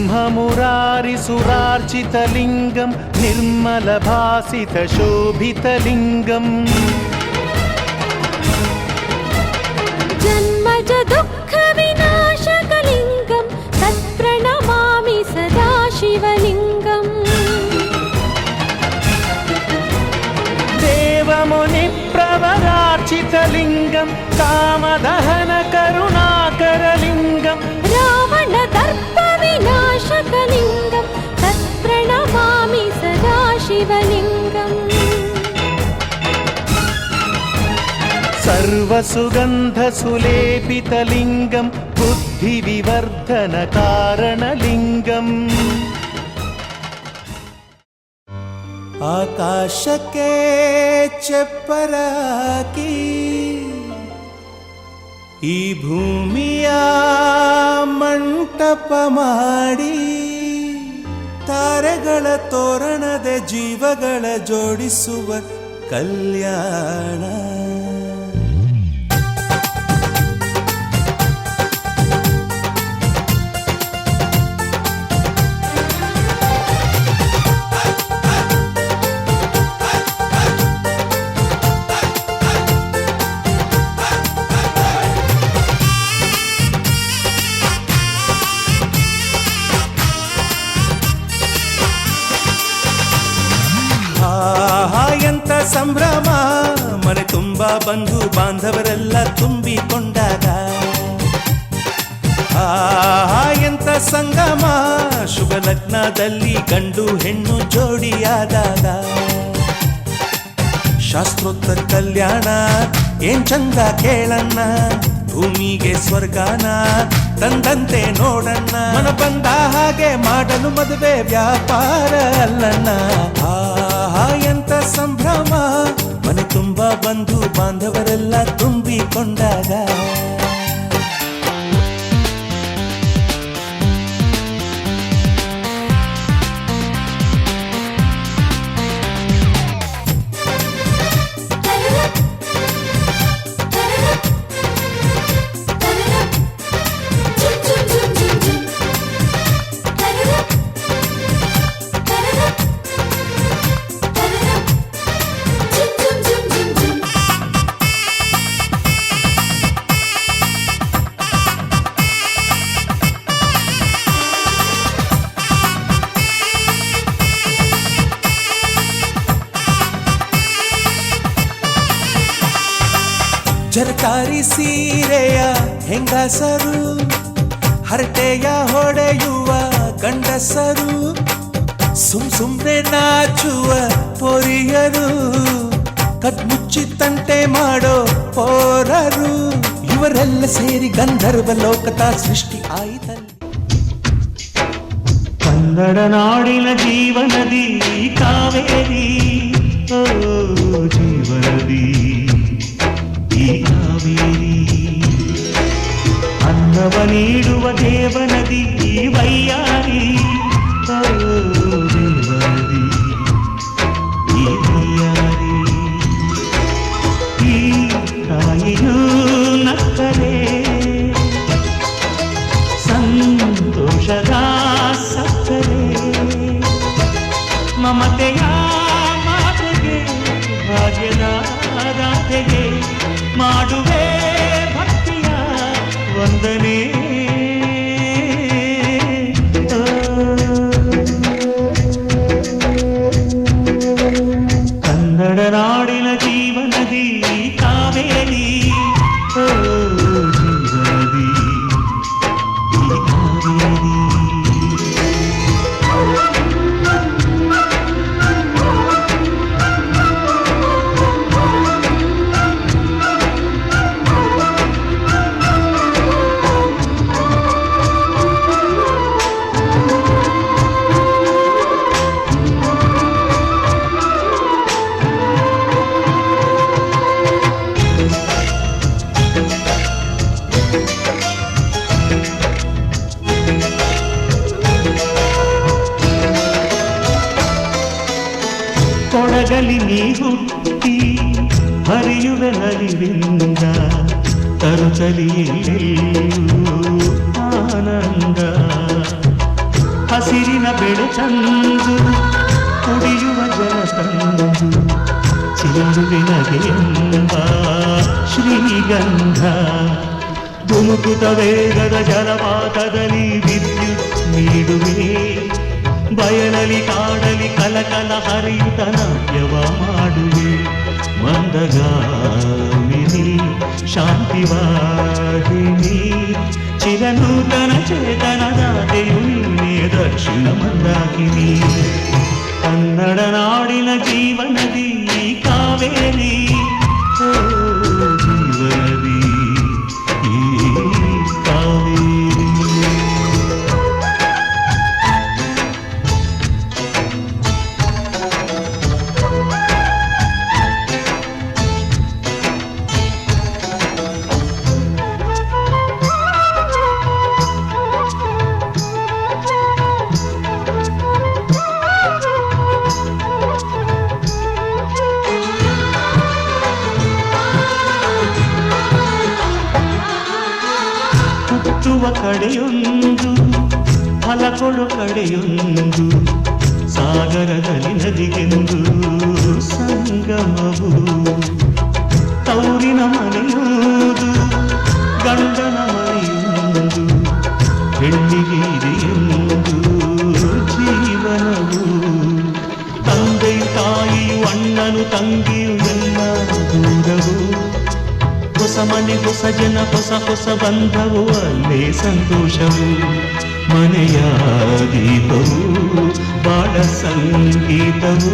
ब्रह्ममुरारिसुरार्चितलिङ्गं निर्मलभासितशोभितलिङ्गम् जन्मज दुःखविनाशकलिङ्गं तत्प्रणमामि सदा शिवलिङ्गम् देवमुनिप्रवरार्चितलिङ्गं कामदहनकरुणाकरलिङ्गं रावणदर्पविनाशकलिङ्गं तत्प्रणमामि सदा शिवलिङ्गम् सर्वसुगन्धसुलेपितलिङ्गं बुद्धिविवर्धनकारणलिङ्गम् ಆಕಾಶಕ್ಕೆ ಚಪ್ಪರಾಕಿ ಈ ಭೂಮಿಯ ಮಂಟಪ ಮಾಡಿ ತಾರೆಗಳ ತೋರಣದ ಜೀವಗಳ ಜೋಡಿಸುವ ಕಲ್ಯಾಣ ಎಂತ ಸಂಭ್ರಮ ಮನೆ ತುಂಬ ಬಂಧು ಬಾಂಧವರೆಲ್ಲ ತುಂಬಿಕೊಂಡಾಗ ಎಂತ ಸಂಗಮ ಶುಭ ಲಗ್ನದಲ್ಲಿ ಗಂಡು ಹೆಣ್ಣು ಜೋಡಿಯಾದಾಗ ಶಾಸ್ತ್ರೋತ್ತರ ಕಲ್ಯಾಣ ಏನ್ ಚಂದ ಕೇಳಣ್ಣ ಭೂಮಿಗೆ ಸ್ವರ್ಗಾನ ತಂದಂತೆ ನೋಡಣ್ಣ ಮನ ಬಂದ ಹಾಗೆ ಮಾಡಲು ಮದುವೆ ವ್ಯಾಪಾರ ಅಲ್ಲಣ್ಣ ಎಂತ ಸಂಭ್ರಮ ಮನೆ ತುಂಬ ಬಂಧು ಬಾಂಧವರೆಲ್ಲ ತುಂಬಿಕೊಂಡಾಗ ಜರಕಾರಿ ಸೀರೆಯ ಹೆಂಗಸರು ಹರಟೆಯ ಹೊಡೆಯುವ ಗಂಡಸರು ಸುಮ್ನೆ ನಾಚುವ ಪೊರಿಯರು ಕದ್ಮುಚ್ಚಿ ತಂಟೆ ಮಾಡೋ ಪೋರರು ಇವರೆಲ್ಲ ಸೇರಿ ಗಂಧರ್ವ ಲೋಕದ ಸೃಷ್ಟಿ ಆಯಿತಲ್ಲಿ ಕನ್ನಡ ನಾಡಿನ ಜೀವನದಿ ಕಾವೇರಿ ಓ ಜೀವನದಿ ಈ ಕಾವೇರಿ ಅನ್ನವ ನೀಡುವ ದೇವನದಿ ವೈಯಾರಿ ಓ ದೇವನದಿ ಈ ವೈಯಾರಿ ಈ ತಾಯಿಯೂ ನಕ್ಕರೆ ಸಂತೋಷದ ಸಕ್ಕರೆ ಮಮತೆಯ ಮಾತೆಗೆ ಭಾಗ್ಯದ ದಾತೆಗೆ ಮಾಡುವೆ ಭಕ್ತಿಯ ವಂದನೆ ಕನ್ನಡ ನಾಡಿನ ಜೀವನದಿ ಕಾವೇರಿ ಓ ಜೀವನದಿ ಈ ಕಾವೇರಿ ಕೊಡಗಲಿ ನೀ ಹುಟ್ಟಿ ಹರಿಯುವ ನಲಿವಿಂದ ತರುತ್ತಲಿಯೆಲ್ಲೂ ಆನಂದ ಹಸಿರಿನ ಬೆಳೆ ತಂದು ಕುಡಿಯುವ ಜಲ ತಂದು ಚೆಲ್ಲುವಿನಗೆ ಎಂಬ ಶ್ರೀಗಂಧ ಧುಮುಕುತ ವೇಗದ ಜಲಪಾತದಲ್ಲಿ ವಿದ್ಯುತ್ ನೀಡುವೆ ಬಯಲಲಿ ಕಾಡಲಿ ಕಲಕಲ ಹರಿಯುತ ನಾಟ್ಯವ ಮಾಡುವೆ ಮಂದಗಾಮಿನಿ ಶಾಂತಿವಾಹಿನಿ ಚಿರನೂತನ ಚೇತನದಾತೆಯು ನೀನೇ ದಕ್ಷಿಣ ಮಂದಾಕಿನಿ ಕನ್ನಡ ನಾಡಿನ ಜೀವನದಿ ಕಾವೇರಿ ಓ ಜೀವನದಿ ಈ ಕಾವೇರಿ ಹುಟ್ಟುವ ಕಡೆಯೊಂದು ಫಲ ಕೊಡು ಕಡೆಯೊಂದು ಸಾಗರದಲ್ಲಿ ನದಿಗೆಂದು ಸಂಗಮವು ತೌರಿನ ಮನೆಯುವುದು ಗಂಡನ ಮನೆಯೊಂದು ಹೆಣ್ಣಿಗೆ ಇದೆಯೆಂದು ಜೀವನವು ತಂದೆಯು ತಾಯಿಯು ಅಣ್ಣನು ತಂಗಿಯು ಎಲ್ಲ ದೂರವು ಹೊಸ ಮನೆ ಹೊಸ ಜನ ಹೊಸ ಹೊಸ ಬಂಧವು ಅಲ್ಲೇ ಸಂತೋಷವು ಮನೆಯ ದೀಪವು ಬಾಳ ಸಂಗೀತವು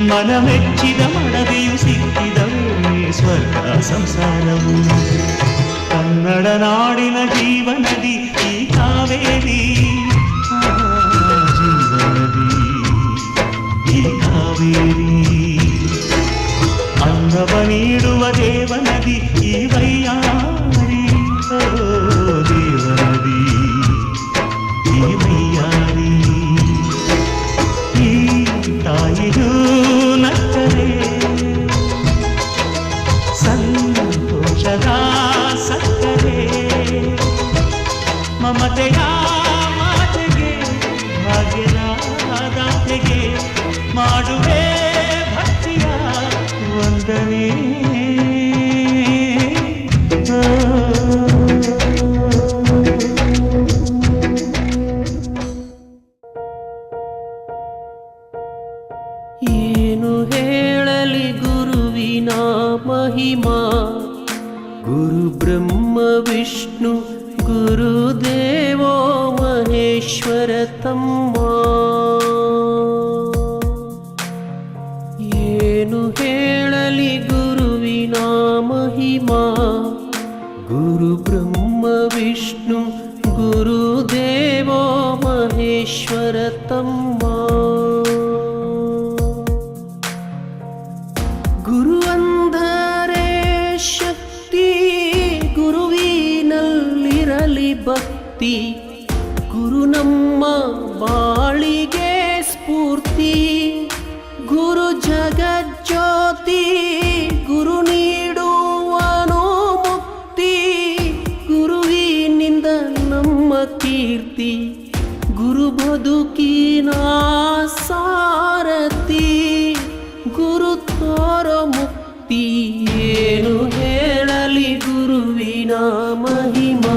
ಮನ ಮೆಚ್ಚಿದ ಮಡದೆಯು ಸಿಕ್ಕಿದವೇ ಸ್ವರ್ಗ ಸಂಸಾರವು ಕನ್ನಡ ನಾಡಿನ ಜೀವನದಿ ಈ ಕಾವೇರಿ ಜೀವನದಿ ಈ ಕಾವೇರಿ ಅನ್ನವ ನೀಡುವ ದೇವನದಿ ಈ ವೈಯಾರಿ ಓ ದೇವನದಿ ಈ ವೈಯಾರಿ ಈ ತಾಯಿಯೂ ನಕ್ಕರೆ ಸಂತೋಷದ ಸಕ್ಕರೆ ಮಮತೆಯ ಮಾತೆಗೆ ಭಾಗ್ಯದ ದಾತೆಗೆ ಮಾಡುವೆ ಭಕ್ತಿಯ ವಂದನೆ ಏನು ಹೇಳಲಿ ಗುರುವಿನ ಮಹಿಮಾ ಗುರು ಬ್ರಹ್ಮ ವಿಷ್ಣು ಗುರುದೇವೋ ಮಹೇಶ್ವರ ತಮ್ಮ ಏನು ಹೇಳಲಿ ಗುರುವಿನ ಮಹಿಮಾ ಗುರು ಬ್ರಹ್ಮ ವಿಷ್ಣು ಗುರುದೇವೋ ಮಹೇಶ್ವರ ತಮ್ಮ ಗುರು ಅಂದರೆ ಶಕ್ತಿ ಗುರುವಿನಲ್ಲಿರಲಿ ಭಕ್ತಿ ಗುರು ನಮ್ಮ ಬಾಳಿಗೆ ಸ್ಫೂರ್ತಿ ಗುರು ಜಗಜ್ಯೋತಿ ಗುರು ನೀಡುವನು ಮುಕ್ತಿ ಗುರುವಿನಿಂದ ನಮ್ಮ ಕೀರ್ತಿ ಗುರು ಬದುಕಿನ ಸಾರಥಿ ಗುರು ತೋರೋ ಮುಕ್ತಿ ಏನು ಹೇಳಲಿ ಗುರುವಿನ ಮಹಿಮಾ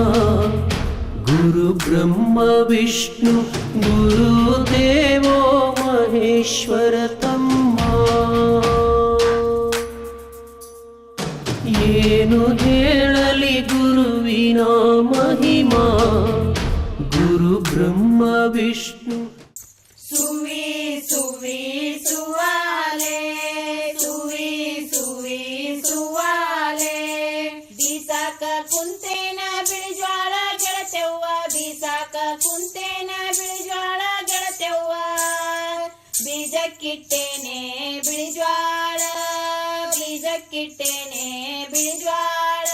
ಗುರು ಬ್ರಹ್ಮ ವಿಷ್ಣು ಗುರುದೇವೋ ಮಹೇಶ್ವರ ತಮ್ಮ ಏನು ಹೇಳಲಿ ಗುರುವಿನ ಮಹಿಮಾ ಗುರು ಬ್ರಹ್ಮ ವಿಷ್ಣು ಸುವಿ ಸುವಿ ಸುವಾಲೆ ಸುವಿ ಸುವಿ ಸುವಾಲೆ ಬೀಸಾಕ ಕುಂತೇನ ಬಿಳಿಜ್ವಾಳ ಗೆಳತೆವ್ವ ಬೀಸಾಕ ಕುಂತೇನ ಬಿಳಿಜ್ವಾಳ ಗೆಳತೆವ್ವ ಬೀಜಕ್ಕಿಟ್ಟೇನೆ ಬಿಳಿಜ್ವಾಳ ಬೀಜಕ್ಕಿಟ್ಟೇನೆ ಬಿಳಿಜ್ವಾಳ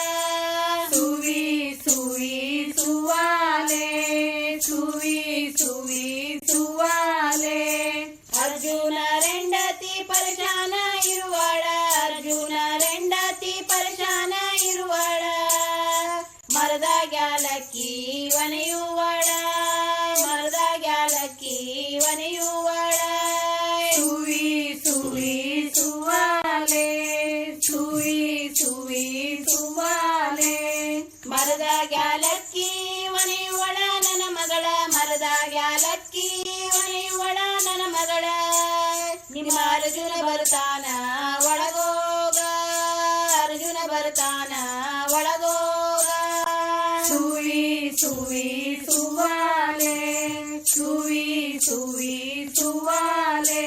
ಸುವಿ ಸುವಿ ಸುವಾಲೆ ಸುವಿ ಸುವಿ ಸುವಾಲೆ ಅರ್ಜುನ ರೆಂಡತಿ ಪರಿಶಾನ ಇರುವಾಳ ಅರ್ಜುನ ರೆಂಡತಿ ಪರಿಶಾನ ಇರುವಾಳ ಮರದ ಗ್ಯಾಲಕ್ಕಿ ವನೆಯುವಾಳ ಮರದ ಗ್ಯಾಲಕ್ಕಿ ಗ್ಯಾಲಕ್ಕಿ ಒನೆಯುವಳ ಸುವಿ ಸುವಿ ಸುವಾಲೆ ಸುವಿ ಸುವಿ ಸುವಾಲೆ ಮರದ ಗ್ಯಾಲಕ್ಕಿ ಒನೆಯುವಳ ನನ್ನ ಮಗಳ ಮರದ ಗ್ಯಾಲಕ್ಕಿ ಒನೆಯುವಳ ನನ್ನ ಮಗಳ ನಿಮ್ಮ ಅರ್ಜುನ ಬರ್ತಾನ ಒಳಗೋಗ ಅರ್ಜುನ ಬರ್ತಾನ ಒಳಗೋಗ ಸುವಿ ಸುವಿ ಸುವಾಲೆ ಸುವಿ ಸುವಿ ಸುವಾಲೆ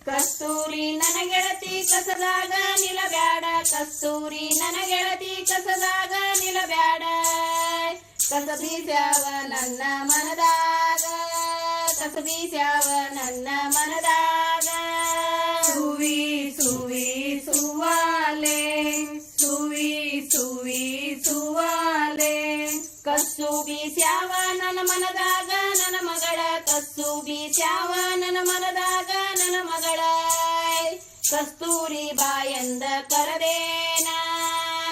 ಕಸ್ತೂರಿ ನನ್ನ ಗೆಳತಿ ಕಸದಾಗ ನಿಲ್ಲಬ್ಯಾಡ ಕಸ್ತೂರಿ ನನ್ನ ಗೆಳತಿ ಕಸದಾಗ ನಿಲ್ಲಬ್ಯಾಡ ಕಸ ಬೀಸ್ಯಾವ ನನ್ನ ಮನದಾಗ ಕಸ ಬೀಸ್ಯಾವ ನನ್ನ ಮನದಾಗ ಸುವಿ ಸುವಿ ಸುವಾಲೆ ಸುವಿ ಸುವಿ ಸುವಾಲೆ ಕಸ್ಸು ಬೀಸ್ಯಾವ ನನ್ನ ಮನದಾಗ ನನ್ನ ಮಗಳ ಕಸ್ಸು ಬೀಸ್ಯಾವ ನನ್ನ ಮನದಾಗ ನನ್ನ ಮಗಳ ಕಸ್ತೂರಿ ಬಾಯಂದ ಕರದೇನ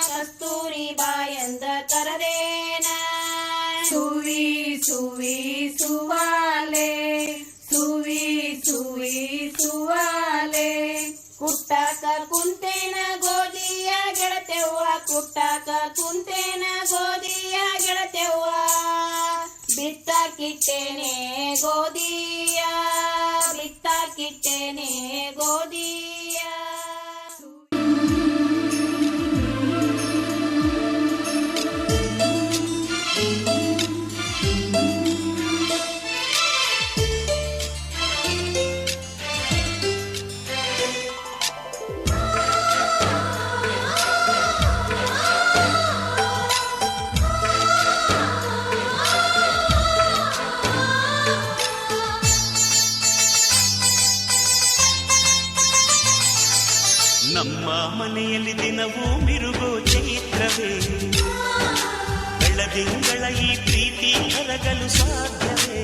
ಕಸ್ತೂರಿ ಬಾಯಂದ ಕರದೇನ ಸುವಿ ಸುವಿ ಸುವಾಲೆ ಸುವಿ ಸುವಿ ಸುವಾಲೆ ಕುಟ್ಟಾಕ ಕುಂತೇನ ಗೋಧಿಯ ಗೆಳತೆವ್ವ ಕುಟ್ಟಾಕ ಕುಂತೇನ ಗೋಧಿಯ ಗೆಳತೆವ್ವ ಬಿತ್ತಾಕಿಟ್ಟೇನೆ ಗೋಧಿಯ ಬಿತ್ತಾಕಿಟ್ಟೇನೆ ಗೋಧಿಯ ನಮ್ಮ ಮನೆಯಲ್ಲಿ ದಿನವೂ ಮಿರುಗೋ ಚೈತ್ರವೇ ಬೆಳದಿಂಗಳ ಈ ಪ್ರೀತಿ ಕರಗಲು ಸಾಧ್ಯವೇ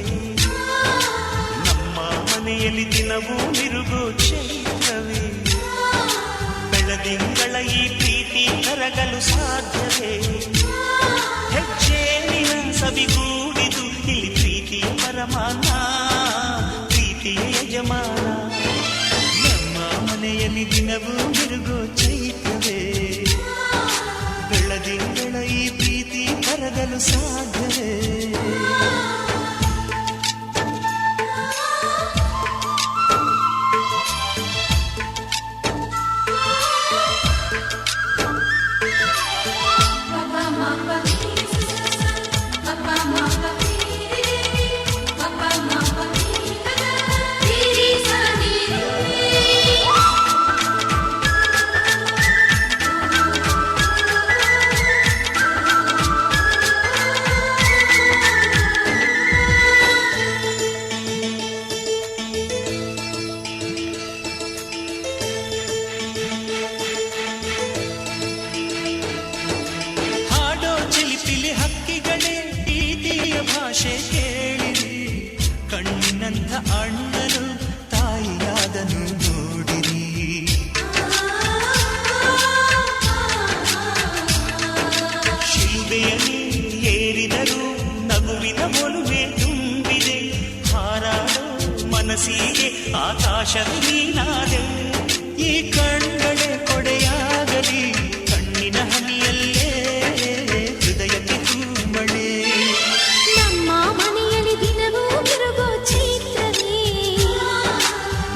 ನಮ್ಮ ಮನೆಯಲ್ಲಿ ದಿನವೂ ಮಿರುಗೋ ಚೈತ್ರವೇ ಬೆಳದಿಂಗಳ ಈ ಪ್ರೀತಿ ಕರಗಲು ಸಾಧ್ಯವೇ ಹೆಜ್ಜೇನಿನ ಸವಿಗೂಡಿದು ಇಲ್ಲಿ ಪ್ರೀತಿಯ ಪರಮಾನ ಪ್ರೀತಿಯ ಯಜಮಾನ ಮನೆಯಲ್ಲಿ ದಿನವೂ ಮಿರುಗೋ ಚೈತ್ರವೇ ಬೆಳದಿಂಗಳ ಈ ಪ್ರೀತಿ ಕರಗಲು ಸಾಧ್ಯವೇ ಭಾಷೆ ಕೇಳಿರಿ ಕಣ್ಣಿನಂಥ ಅಣ್ಣನು ತಾಯಿಯಾದನು ನೋಡಿರಿ ಶಿಲ್ಬೆಯಲ್ಲಿ ಏರಿದರು ನಗುವಿನ ಒಲುವೆ ತುಂಬಿದೆ ಹಾರಾಡೋ ಮನಸ್ಸಿಗೆ ಆಕಾಶವೇ ನೀನಾದೆ ಈ ಕಣ್ಗಳೇ ಕೊಡೆಯಾಗಲಿ ಕಣ್ಣಿನ ಹನಿಯಲ್ಲೇ ಹೃದಯಕ್ಕೆ ತುಂಬಳೆ ಮನೆಯಲ್ಲಿ ದಿನವೂ ಮಿರುಗೋ ಚೈತ್ರವೇ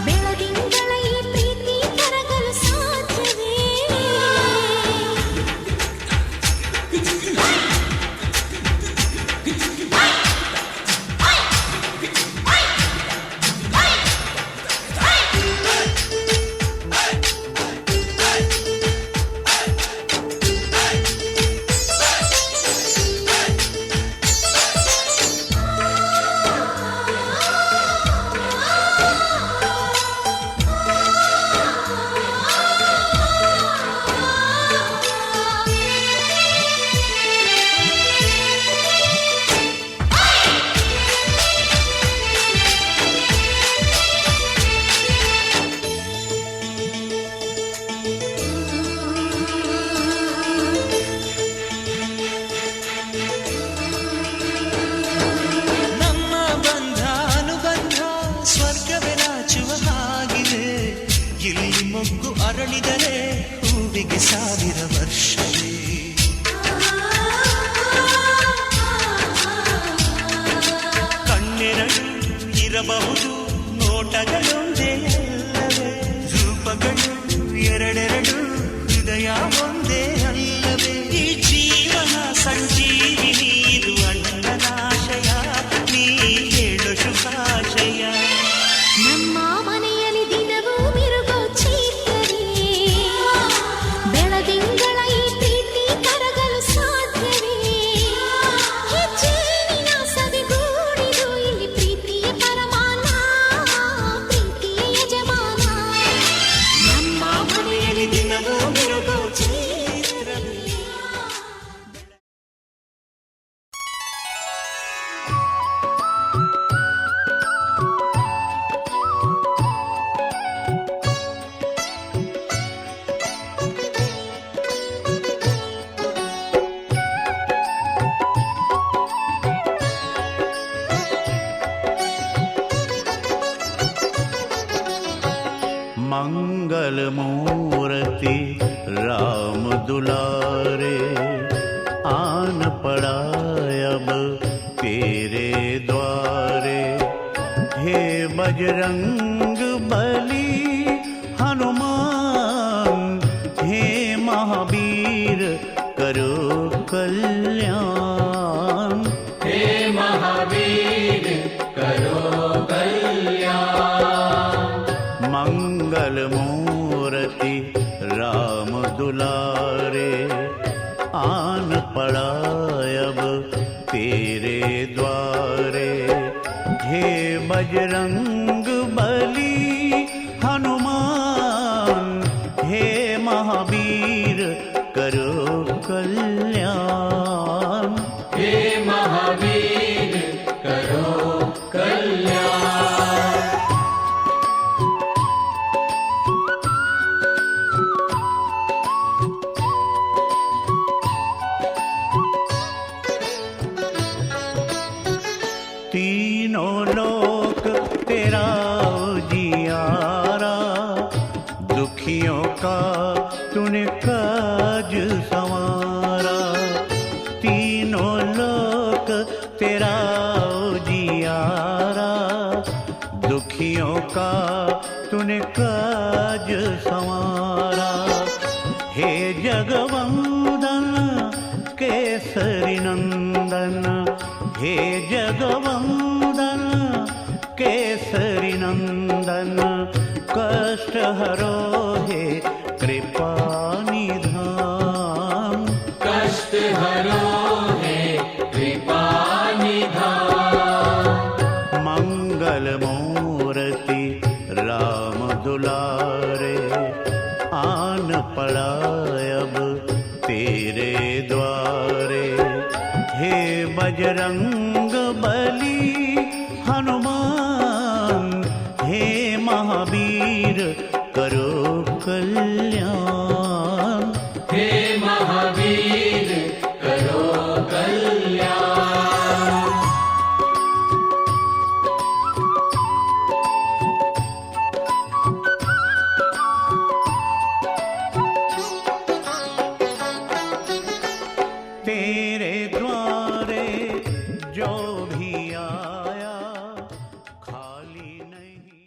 ಬೆಳದಿಂಗಳ ಈ ಪ್ರೀತಿ ಕರಗಲು ಸಾಧ್ಯವೇ 1000 ವರ್ಷವೇ. ಕಣ್ಣೆರಡು ಇರಬಹುದು ನೋಟಗಳೊಂದೇ ಅಲ್ಲವೇ, ರೂಪಗಳು ಎರಡೆರಡು ಹೃದಯ ಒಂದೇ ಅಲ್ಲವೇ. ಈ ಜೀವನ ಸಂಜೀವಿನಿ ಇದು ಅಣ್ಣನಾಶಯ, ನೀ ಹೇಳು ಶುಭಾಶಯ. ನಮ್ಮ ಮನೆಯಲ್ಲಿ ದಿನವೂ ಮಿರುಗೋ ಚೈತ್ರವೇ, ಬೆಳದಿಂಗಳ ಈ ಪ್ರೀತಿ ಕರಗಲು ಸಾಧ್ಯವೇ. ಹೆಚ್ಚೇನಿನ ಸವಿಗೂಡಿದು ಇಲ್ಲಿ ಪ್ರೀತಿಯ ಪರಮಾನ, ಪ್ರೀತಿಯ ಯಜಮಾನ. ನಮ್ಮ ಮನೆಯಲ್ಲಿ ದಿನವೂ ಮಿರುಗೋ ಚೈತ್ರವೇ. मंगल मूर्ति राम दुलारे, आन पड़ा अब तेरे द्वारे. हे बजरंग बली हनुमान, हे महावीर करो कल्याण. हे महावीर करो मंगल मूर्ति राम दुलारे, आन पड़ा अब तेरे द्वारे. हे बजरंग बली हनुमान, हे महावीर करो कल्याण. हे महावीर करो कल्याण. तीनों लोक तेरा जियारा, दुखियों का तूने काज संवारा. तीनों लोक तेरा जियारा, दुखियों का तूने काज संवारा. हे जगवंदन केसरी नंदन, हे जगवंदन केसरी नंदन. कष्ट हरो हे कृपा निधान, कष्ट हरो हे कृपा निधान. मंगल मूर्ति राम दुलारे, आन पड़ा अब तेरे द्वारे. हे बजरंग बली हनुमान, हे महावीर करो कल्याण. हे महावीर करो कल्याण. तेरे द्वारे जो भी आया खाली नहीं.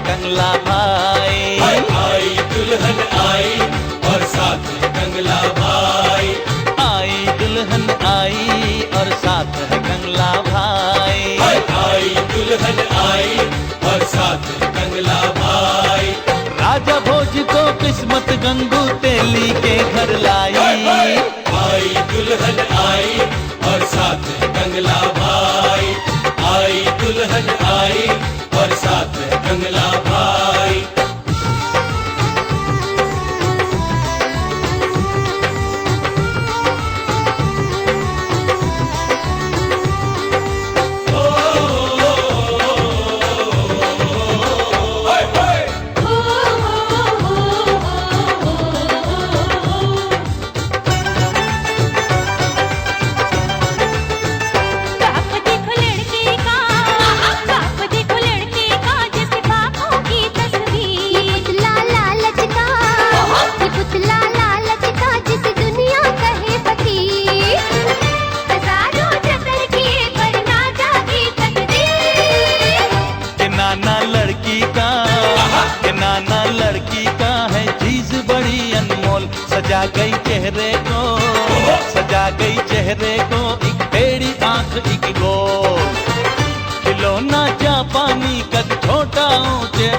कंगला भाई, आई दुल्हन आई और साथ में कंगला भाई, आई दुल्हन आई और साथ है कंगला भाई। आई दुल्हन आई और साथ कंगला भाई। राजा भोज को किस्मत गंगू तेली के घर लाई। आई दुल्हन आई और साथ कंगला भाई। आई दुल्हन आई और साथ कंगला भाई। सजा गई चेहरे को, सजा गई चेहरे को एक टेढ़ी आंख एक गोल। खिलौना जापानी कद छोटा ऊंचे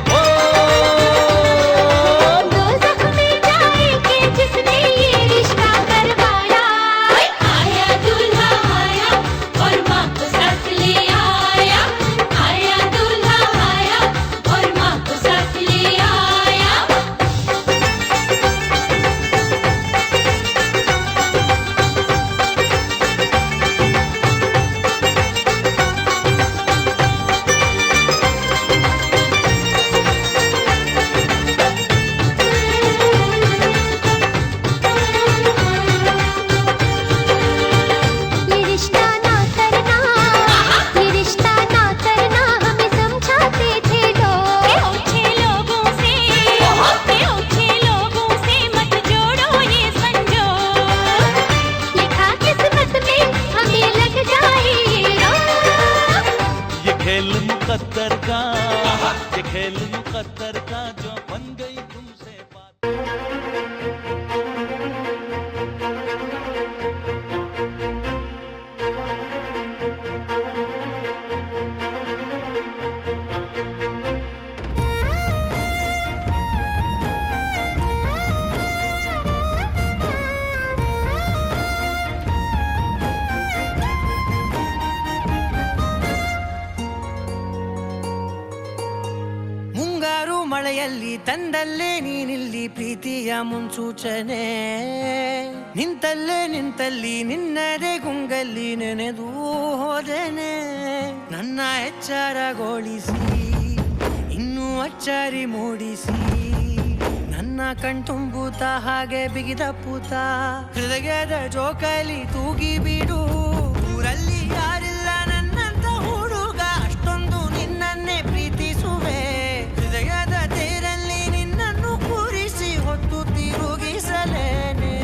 ये खेल मुकद्दर का जो बन गई तुमसे ಮಳೆಯಲ್ಲಿ ತಂದಲ್ಲೇ ನೀನಿಲ್ಲಿ ಪ್ರೀತಿಯ ಮುನ್ಸೂಚನೆ. ನಿಂತಲ್ಲೇ ನಿಂತಲ್ಲಿ ನಿನ್ನದೇ ಗುಂಗಲ್ಲಿ ನೆನೆದು ಹೋದನೆ. ನನ್ನ ಎಚ್ಚರಗೊಳಿಸಿ ಇನ್ನೂ ಅಚ್ಚರಿ ಮೂಡಿಸಿ ನನ್ನ ಕಣ್ತುಂಬುತ್ತ ಹಾಗೆ ಬಿಗಿದ ಪೂತ ಹೃದಯದ ಜೋಕಾಲಿ ತೂಗಿ ಬಿಡು. ಊರಲ್ಲಿ ಯಾರಿಲ್ಲ ನನ್ನಂತ ಹುಡುಗ ಅಷ್ಟೊಂದು ನಿನ್ನನ್ನೇ ಪ್ರೀತಿಸುವೆ. ಹೃದಯದ ತೇರಲ್ಲಿ ನಿನ್ನನ್ನು ಕೂರಿಸಿ ಹೊತ್ತು ತಿರುಗಿಸಲೇನೆ.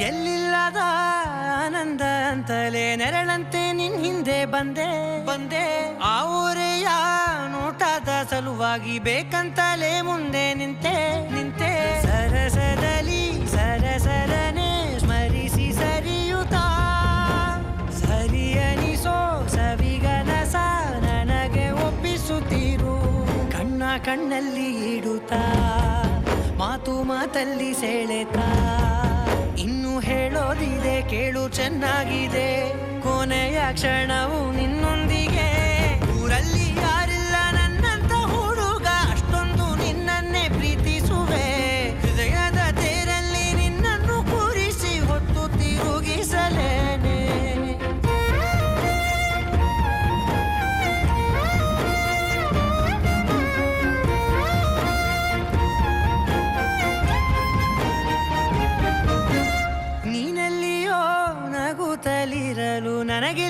ಎಲ್ಲಿಲ್ಲದ ಆನಂದ ಅಂತಲೇ ನೆರಳಂತೆ ನಿನ್ ಹಿಂದೆ ಬಂದೆ ಬಂದೆ. ಆ ಊರೆಯ ನೋಟದ ಸಲುವಾಗಿ ಬೇಕಂತಲೇ ಮುಂದೆ ನಿಂತೆ ನಿಂತೆ. ಸರಸದಲ್ಲಿ ಸರಸರನೆ ಸ್ಮರಿಸಿ ಸರಿಯುತ್ತಾ ಸರಿಯನಿಸೋ ಸವಿಗನಸ ನನಗೆ ಒಪ್ಪಿಸುತ್ತೀರು. ಕಣ್ಣ ಕಣ್ಣಲ್ಲಿ ಇಡುತ್ತಾ ಮಾತು ಮಾತಲ್ಲಿ ಸೆಳೆತಾ ಇನ್ನು ಹೇಳೋದಿದೆ ಕೇಳು ಚೆನ್ನಾಗಿದೆ. ಕೊನೆಯ ಕ್ಷಣವು ನಿನ್ನೊಂದಿಗೆ. ಊರಲ್ಲಿ ಯಾರಿಲ್ಲ ನನ್ನಂತ ಹುಡುಗ ಅಷ್ಟೊಂದು ನಿನ್ನನ್ನೇ ಪ್ರೀತಿಸುವೆ. ಹೃದಯದ ತೇರಲ್ಲಿ ನಿನ್ನನ್ನು ಕೂರಿಸಿ ಹೊತ್ತು ತಿರುಗಿಸಲೇನೆ.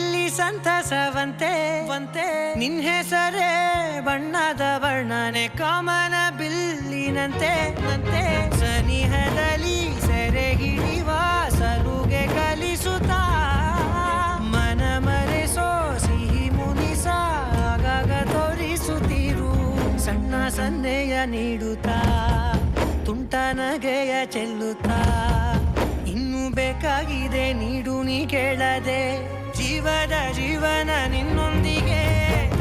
ಇಲ್ಲಿ ಸಂತಸವಂತೆ ನಿನ್ ಹೆಸರೇ ಬಣ್ಣದ ವರ್ಣನೆ ಕಾಮನ ಬಿಲ್ಲಿನಂತೆ ಸನಿಹದಲ್ಲಿ ಸೆರೆ ಹಿಡಿವ ಸಲುಗೆ ಕಲಿಸುತ್ತಾ ಮನ ಮರೆಸೋ ಸಿಹಿ ಮುನಿಸ ಆಗಾಗ ತೋರಿಸುತ್ತಿರು ಸಣ್ಣ ಸಂದೇಹ ನೀಡುತ್ತಾ ತುಂಟ ನಗೆಯ ಚೆಲ್ಲುತ್ತಾ ಇನ್ನು ಬೇಕಾಗಿದೆ ನೀಡು ನೀ ಕೇಳದೆ ಜೀವನ ನಿನ್ನೊಂದಿಗೆ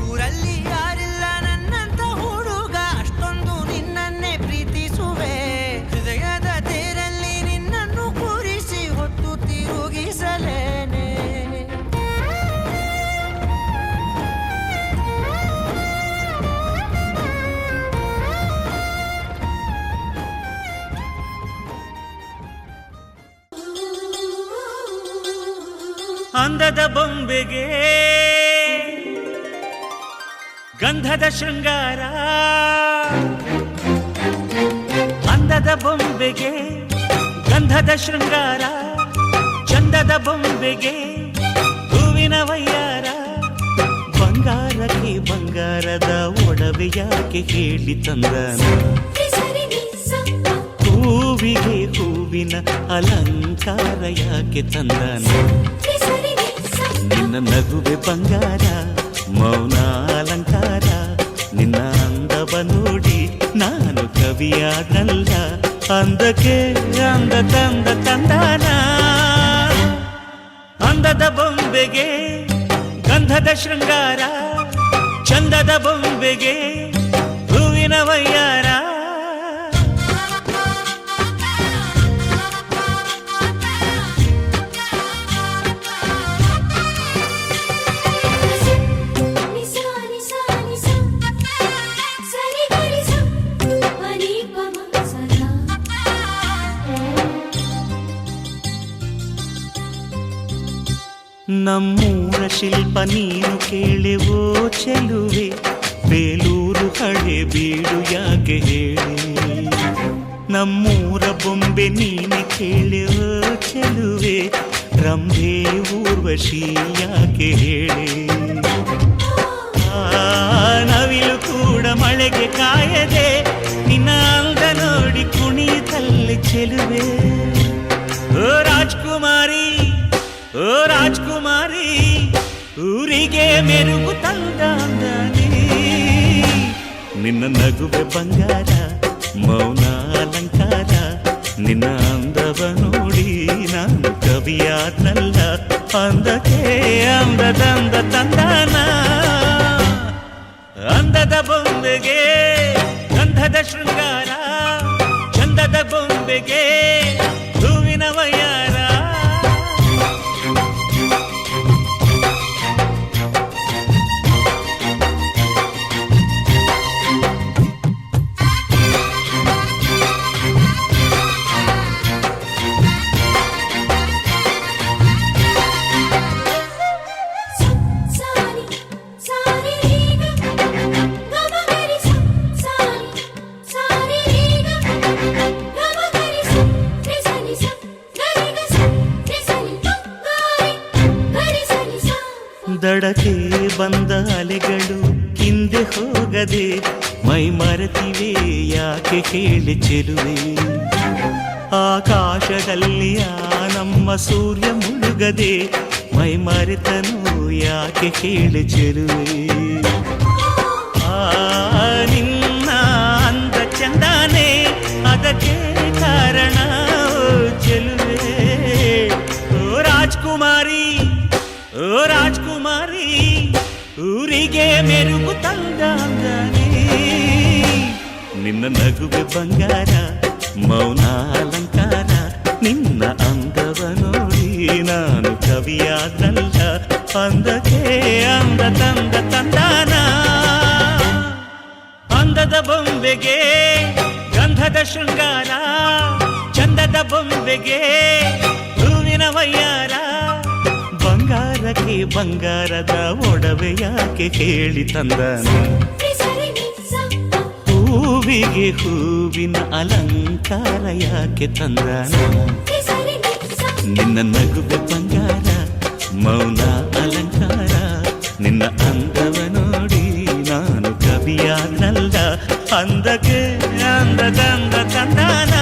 ಊರಲ್ಲಿ ಯಾರಿಲ್ಲ ನನ್ನಂತ ಹುಡುಗ ಅಷ್ಟೊಂದು ನಿನ್ನನ್ನೇ ಪ್ರೀತಿಸುವೆ ಹೃದಯದ ತೇರಲ್ಲಿ ನಿನ್ನನ್ನು ಕೂರಿಸಿ ಹೊತ್ತು ತಿರುಗಿಸಲೇನೆ ಅಂದದ ಬೊಂಬೆಗೆ ಗಂಧದ ಶೃಂಗಾರ ಅಂದದ ಬೊಂಬೆಗೆ ಗಂಧದ ಶೃಂಗಾರ ಚಂದದ ಬೊಂಬೆಗೆ ಹೂವಿನ ವಯ್ಯಾರ ಬಂಗಾರಕ್ಕೆ ಬಂಗಾರದ ಒಡವೆ ಯಾಕೆ ಹೇಳಿ ತಂದನ ಹೂವಿಗೆ ಹೂವಿನ ಅಲಂಕಾರ ಯಾಕೆ ತಂದನ ನಿನ್ನ ನಗುವೆ ಬಂಗಾರ ಮೌನ ಅಲಂಕಾರ ನಿನ್ನ ಅಂದವ ನೋಡಿ ನಾನು ಕವಿಯಾದಲ್ಲ ಅಂದಕ್ಕೆ ಅಂದ ತಂದ ತಂದಾನ ಅಂದದ ಬೊಂಬೆಗೆ ಗಂಧದ ಶೃಂಗಾರ ಚಂದದ ಬೊಂಬೆಗೆ ಹೂವಿನ ವಯ್ಯಾರ ನಮ್ಮೂರ ಶಿಲ್ಪ ನೀನು ಕೇಳೆವೋ ಚೆಲುವೆ ಬೇಲೂರು ಹಳೆ ಬೀಡು ಯಾಕೆ ಹೇಳಿ ನಮ್ಮೂರ ಬೊಂಬೆ ನೀನೆ ಕೇಳೆವೋ ಚೆಲುವೆ ರಂಭೆ ಊರ್ವಶಿ ಯಾಕೆ ಹೇಳಿ ನವಿಲು ಕೂಡ ಮಳೆಗೆ ಕಾಯದೆ ನಿನ್ನ ಅಂದ ನೋಡಿ ಕುಣಿತಲ್ಲಿ ಚೆಲುವೆ ಓ ರಾಜ್ಕುಮಾರಿ ಓ ರಾಜ್ಕುಮಾರಿ ಊರಿಗೆ ಮೆರುಗು ತಂದಾನೆ ನಿನ್ನ ನಗುವೆ ಬಂಗಾರ ಮೌನ ಅಲಂಕಾರ ನಿನ್ನ ಅಂದವ ನೋಡಿ ನಾನು ಕವಿಯಾದ್ನಲ್ಲ ಅಂದಕ್ಕೆ ಅಂದದಂದ ತಂದಾನ ಅಂದದ ಬೊಂಬೆಗೆ ಗಂಧದ ಶೃಂಗಾರ ಚಂದದ ಬೊಂಬೆಗೆ ಹೂವಿನ ವಯ್ಯಾರ ದಡಕ್ಕೆ ಬಂದ ಅಲೆಗಳು ಹಿಂದೆ ಹೋಗದೆ ಮೈ ಮರೆತಿವೆ ಯಾಕೆ ಕೇಳಿ ಚೆಲುವೆ ಆಕಾಶದಲ್ಲಿ ನಮ್ಮ ಸೂರ್ಯ ಮುಳುಗದೆ ಮೈ ಮರೆತನು ಯಾಕೆ ಕೇಳಿ ಚೆಲುವೆ ನಿನ್ನ ಅಂದ ಚಂದಾನೆ ಅದಕ್ಕೆ ಕಾರಣ ಚೆಲುವೆ ಓ ರಾಜ್ಕುಮಾರಿ ಓ ರಾಜ್ಕುಮಾರಿ ಊರಿಗೆ ಮೆರುಗು ತಂದಾನೆ ನಿನ್ನ ನಗುವೆ ಬಂಗಾರ ಮೌನ ಅಲಂಕಾರ ನಿನ್ನ ಅಂದವ ನೋಡಿ ನಾನು ಕವಿಯಾದಲ್ಲ ಅಂದಕ್ಕೆ ಅಂದ ತಂದ ತಂದಾನ ಅಂದದ ಬೊಂಬೆಗೆ ಗಂಧದ ಶೃಂಗಾರ ಚಂದದ ಬೊಂಬೆಗೆ ಹೂವಿನ ವಯ್ಯಾರ ಬಂಗಾರಕ್ಕೆ ಬಂಗಾರದ ಒಡವೆ ಯಾಕೆ ಕೇಳಿ ತಂದನ ಹೂವಿಗೆ ಹೂವಿನ ಅಲಂಕಾರ ಯಾಕೆ ತಂದನ ನಿನ್ನ ನಗುವೆ ಬಂಗಾರ ಮೌನ ಅಲಂಕಾರ ಅಂದಕ್ಕೆ ಅಂದದಂದ ತಂದಾನ.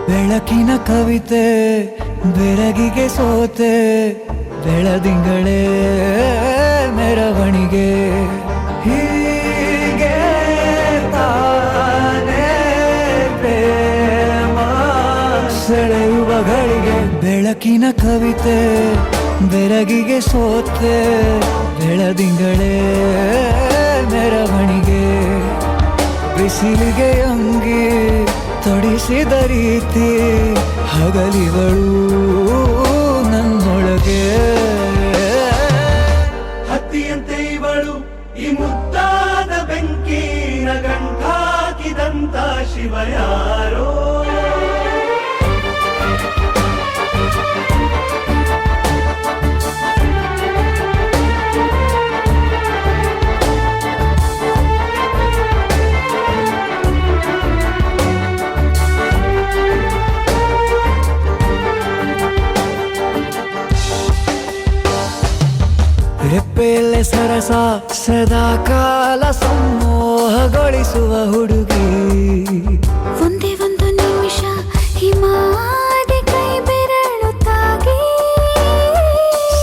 ಬೆಳಕಿನ ಕವಿತೆ ಬೆಳಗಿಗೆ ಸೋತೆ, ಬೆಳದಿಂಗಳೇ ಮೆರವಣಿಗೆ, ಹೀಗೆ ತಾನೇ ಪ್ರೇಮ ಸೆಳೆಯುವ ಗಳಿಗೆ. ಬೆಳಕಿನ ಕವಿತೆ ಬೆಳಗಿಗೆ ಸೋತೆ, ಬೆಳದಿಂಗಳೇ ಮೆರವಣಿಗೆ, ಬಿಸಿಲಿಗೆ ಅಂಗಿ ತೊಡಿಸಿದ ರೀತಿ ಹಗಲಿಗಳು ನನ್ನೊಳಗೆ. ಹತ್ತಿಯಂತೆ ಇವಳು ಈ ಮುದ್ದಾದ ಬೆಂಕಿನ ಗಂಟಾಕಿದಂತ ಶಿವ ಯಾರೋ. ರೆಪ್ಪೆಯಲ್ಲೇ ಸರಸ ಸದಾ ಕಾಲ ಸಂಮೋಹಗೊಳಿಸುವ ಹುಡುಗಿ. ಒಂದೇ ಒಂದು ನಿಮಿಷ ಹಿಮಾದಿ ಕೈ ಬೆರಳು ತಾಗಿ,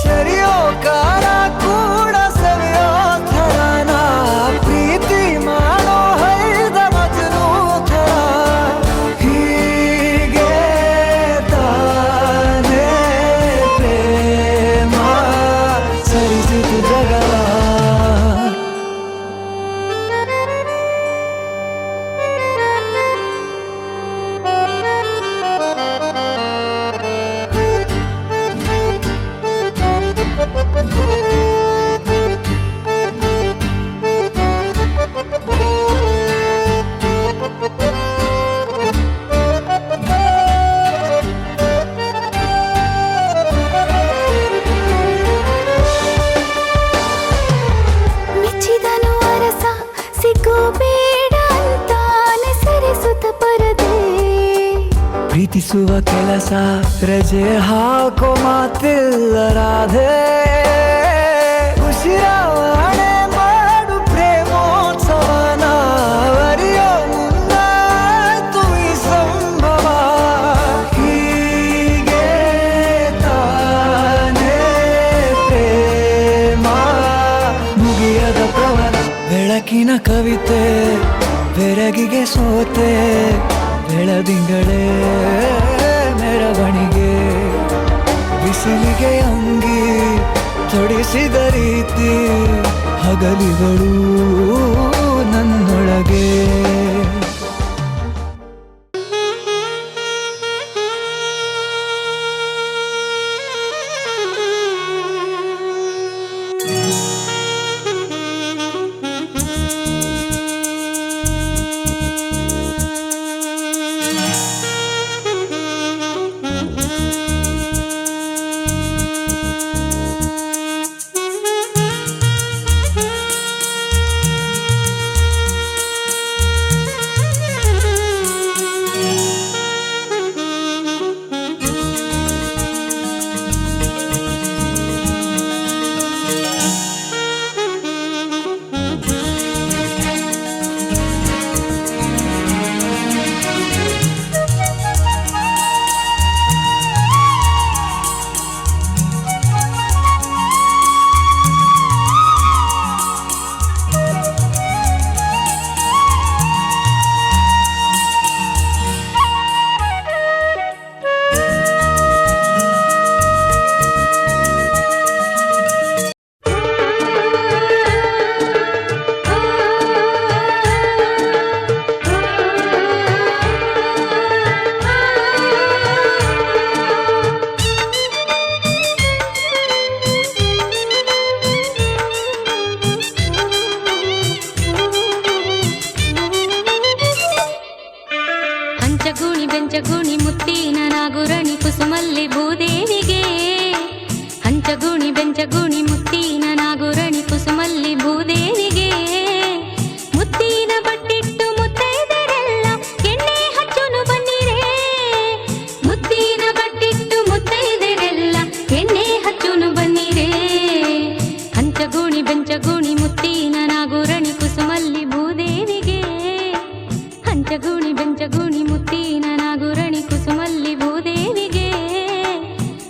ಸರಿಯೋ ಕಾಲ ಕೂಡ ಸವಿಯೋ ಥರನ, ಪ್ರೀತಿ ಮಾಡೋ ಹೈದ ಮಜನು ಥರ, ಹೀಗೆ ತಾನೇ ಪ್ರೇಮ ಸರಿಸಿತು ಜಗವ. ಮೆಚ್ಚಿದನು ಅರಸ ಸಿಗೋ ಬೇಡ ಅಂತಾನೆ ಸರಿಸುತ್ತ ಪರದೆ, ಪ್ರೀತಿಸುವ ಕೆಲಸ ರಜೆ ಹಾಕೋ ಮಾತಿಲ್ಲ ರಾಧೆ, ಉಸಿರಾವಣೆ ಮಾಡು ಪ್ರೇಮೋತ್ಸವನ, ಅರಿಯೋ ಮುಂದಾಯ್ತು ಈ ಸಂಭವ, ಹೀಗೆ ತಾನೇ ಪ್ರೇಮ ಮುಗಿಯದ ಪ್ರವರ. ಬೆಳಕಿನ ಕವಿತೆ ಬೆರಗಿಗೆ ಸೋತೆ, ಬೆಳದಿಂಗಳೇ ಮೆರವಣಿಗೆ, ಬಿಸಿಲಿಗೆ ಅಂಗಿ ತೊಡಿಸಿದ ರೀತಿ ಹಗಲಿಗಳು ನನ್ನೊಳಗೆ. ಹಂಚಗುಣಿ ಮುತ್ತಿನ ನಾಗುರಣಿ ಕುಸುಮಲ್ಲಿ ಭೂದೇವಿಗೆ ಹಂಚಗುಣಿ ಬೆಂಚಗುಣಿ ಮುತ್ತಿನ ನಾಗುರಣಿ ಕುಸುಮಲ್ಲಿ ಭೂದೇವಿಗೆ ಮುತ್ತಿನ ಬಟ್ಟಿಟ್ಟು ಮುತ್ತೈದರೆಲ್ಲ ಎಣ್ಣೆ ಹಚ್ಚುನು ಬನ್ನಿರೇ ಮುತ್ತಿನ ಬಟ್ಟಿಟ್ಟು ಮುತ್ತೈದರೆಲ್ಲ ಎಣ್ಣೆ ಹಚ್ಚುನು ಬನ್ನಿರೇ ಹಂಚಗುಣಿ ಬೆಂಚಗುಣಿ ಮುತ್ತಿನ ನಾಗುರಣಿ ಕುಸುಮಲ್ಲಿ ಭೂದೇವಿಗೆ ಹಂಚಗುಣಿ ಬೆಂಚಗುಣಿ ಮುತ್ತಿನ ನಾಗುರಣಿ ಕುಸುಮಲ್ಲಿ ಭೂದೇವಿಗೆ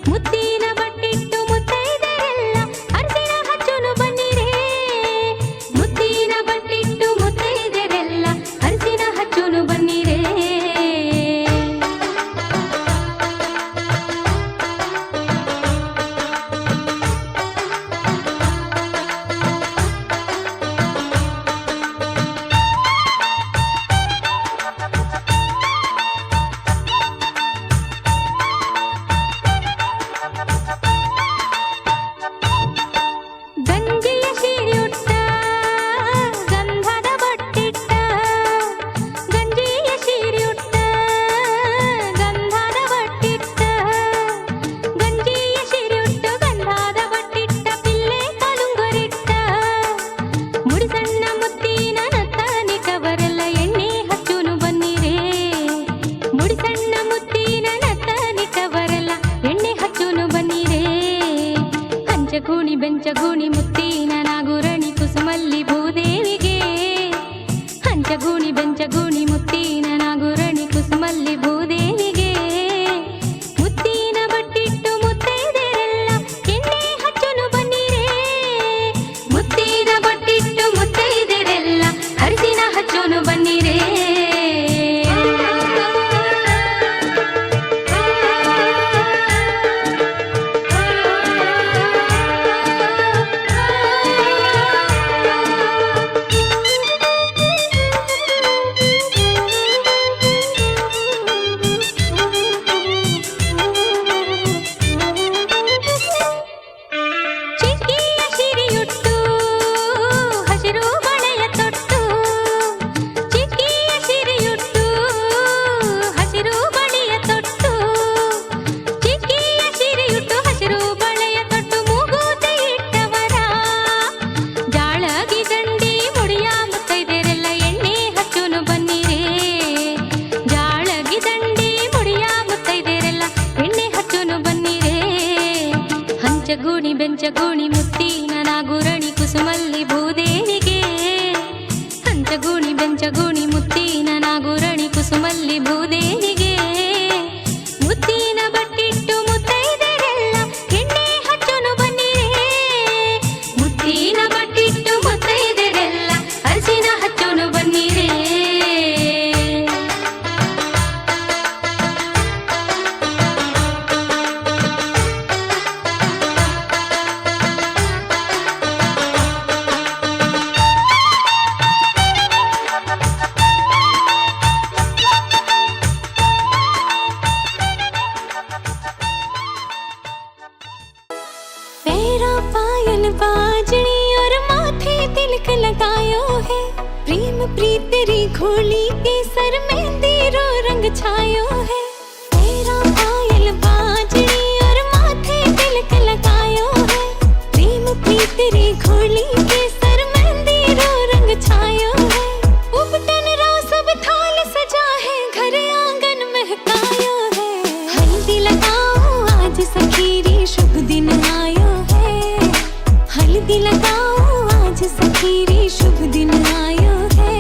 ಮುತ್ತಿನ ಬಟ್ಟಿಟ್ಟು ಮುತ್ತೈದರೆಲ್ಲ ಅರಿಸಿನ ಹಚ್ಚುನು ಬನ್ನಿರೇ ಮುತ್ತಿನ ಬಟ್ಟಿಟ್ಟು ಮುತ್ತೈದರೆಲ್ಲ ಅರಿಸಿನ ಹಚ್ಚುನು ಬನ್ನಿರೇ ಗಂಜಿಯ ಸೀರೆಯುಟ್ಟ ಗಂಧದ ಬಟ್ಟಿಟ್ಟ ಗಂಜಿಯ ಸೀರೆಯುಟ್ಟ ಗಂಧದ ಬಟ್ಟಿಟ್ಟ ಗಂಜಿಯ ಸೀರೆಯುಟ್ಟು ಗಂಧದ ಬಟ್ಟಿಟ್ಟ ಪಿಲ್ಲೆ ಕಾಲುಂಗರಿಟ್ಟ ಮುಡಿಸಣ್ಣ ಮುತ್ತಿನ ನತ್ತನಿಕವರೆಲ್ಲ ಎಣ್ಣೆ ಹಚ್ಚುನು ಬನ್ನಿರೇ ಮುಡಿಸಣ್ಣ ಮುತ್ತಿನ ನತ್ತನಿಕವರೆಲ್ಲ ಎಣ್ಣೆ ಹಚ್ಚುನು ಬನ್ನಿರೇ ಹಂಚಗುಣಿ ಬೆಂಚಗುಣಿ ಮುತ್ತಿನ ನಾಗುರಣಿ ಕುಸುಮಲ್ಲಿ ಭೂದೇವಿಗೆ ಹಂಚಗುಣಿ ಬೆಂಚಗುಣಿ ಮುತ್ತಿನ ನಾಗುರಣಿ ಕುಸುಮಲ್ಲಿ ಭೂದೇವಿಗೆ ಮುತ್ತಿನ ಬಟ್ಟಿಟ್ಟು ಮುತ್ತೈದರೆಲ್ಲ ಎಣ್ಣೆ ಹಚ್ಚುನು ಬನ್ನಿರೇ ಮುತ್ತಿನ ಬಟ್ಟಿಟ್ಟು ಮುತ್ತೈದರೆಲ್ಲ ಅರಿಸಿನ ಹಚ್ಚುನು ಬನ್ನಿರೇ ಚಿಕ್ಕಿಯ ಸಿರಿಯುಟ್ಟು ಹಸಿರು ಬಳೆಯ ತೊಟ್ಟು ಚಿಕ್ಕಿಯ ಸಿರಿಯುಟ್ಟು ಹಸಿರು ಬಳೆಯ ತೊಟ್ಟು ಚಿಕ್ಕಿಯ ಸಿರಿಯುಟ್ಟು ಹಸಿರು ಬಳೆಯ ತೊಟ್ಟು ಮೂಗುತಿ ಇಟ್ಟವರ ಜಾಳಗಿ ದಂಡಿ ಮುಡಿಯ ಮುತ್ತೈದೆರೆಲ್ಲ ಎಣ್ಣೆ ಹಚ್ಚುನು ಬನ್ನಿರೇ ಜಾಳಗಿ ದಂಡಿ ಮುಡಿಯ ಮುತ್ತೈದೆರೆಲ್ಲ ಎಣ್ಣೆ ಹಚ್ಚುನು ಬನ್ನಿರೇ ಹಂಚಗುಣಿ ಬೆಂಚಗುಣಿ ಮುತ್ತಿನ ನಾಗುರಣಿ ಕುಸುಮಲ್ಲಿ ಭೂದೇವಿಗೆ ಹಂಚಗುಣಿ ಬೆಂಚಗುಣಿ ಮುತ್ತಿನ ನಾಗುರಣಿ ಕುಸುಮಲ್ಲಿ ಭೂದೇವಿಗೆ ಮುತ್ತಿನ ಬಟ್ಟಿಟ್ಟು ಮುತ್ತೈದರೆಲ್ಲ ಎಣ್ಣೆ ಹಚ್ಚುನು ಬನ್ನಿರೇ ಮುತ್ತಿನ ಬಟ್ಟಿಟ್ಟು ಮುತ್ತೈದರೆಲ್ಲ ಅರಿಸಿನ ಹಚ್ಚುನು ಬನ್ನಿರೇ पैरा पायल बाजनी और माथे तिलक लगायो है प्रेम प्रीत तेरी घोली के सर मेहंदी रो रंग छायो है पैरा पायल बाजनी और माथे तिलक लगायो है प्रेम प्रीत तेरी घोली के सर मेहंदी रो रंग छायो है उपटन रास सब थाल सजा है घर आंगन महकायो है हल्दी लगाओ आज सखीरी शुभ दिन आयो है हल्दी लगाओ आज सखीरी शुभ दिन आयो है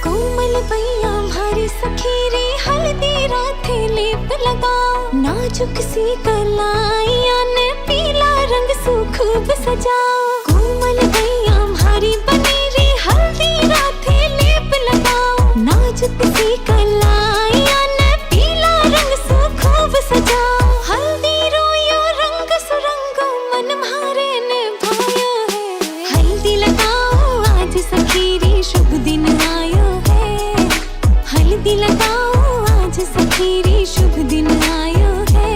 कोमल भैया भारी सखीरी हल्दी राथे लेप लगाओ नाजुक सी कलाइया ने पीला रंग सु खूब सजाओ कोमल भैया भारी बनेरी हल्दी राथे लेप लगाओ नाजुक सी कलाइया ने पीला रंग सु खूब सजाओ हल्दी रोयो रंग सुरंगो मन मारे ने भायो है हल्दी लगाओ आज सखीरी शुभ दिन आयो है हल्दी लगाओ आज सखीरी शुभ दिन आयो है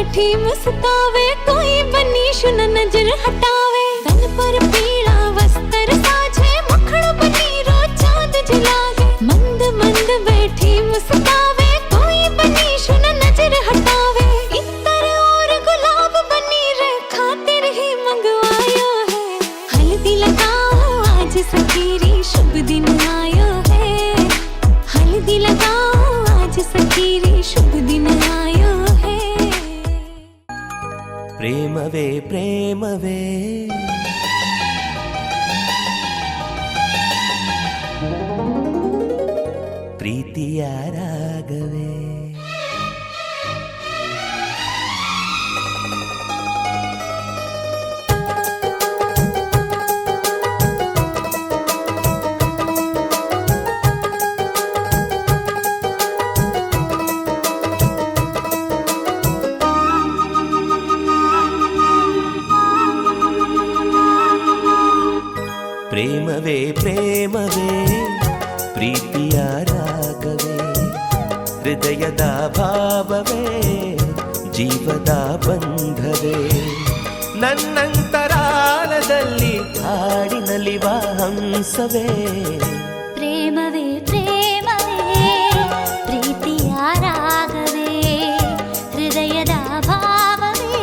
बैठी मुस्कावे, कोई बनी शुन नजर हटावे। तन पर पीला वस्त्र साझे, मुखड़ बनी रो चांद जलागे। मंद मंद बैठी मुस्कावे, कोई बनी शुन नजर हटावे। इतर और गुलाब बनी रे, खातिर ही मंगवायो है। हल्दी लगाओ आज सखीरी, शुभ दिन आयो है। हल्दी लगाओ आज सखीरी, शुभ दिन आयो है। ಪ್ರೇಮವೇ ಪ್ರೇಮವೇ ಪ್ರೀತಿಯ ರಾಗವೇ ಪ್ರೇಮವೇ ಪ್ರೇಮವೇ ಪ್ರೀತಿಯ ರಾಗವೇ ಹೃದಯದ ಭಾವವೇ ಜೀವದ ಬಂಧವೇ ನನ್ನಂತರಾಳದಲ್ಲಿ ಹಾಡಿನಲಿವ ಹಂಸವೇ ಪ್ರೇಮವೇ ಪ್ರೇಮವೇ ಪ್ರೀತಿಯ ರಾಗವೇ ಹೃದಯದ ಭಾವವೇ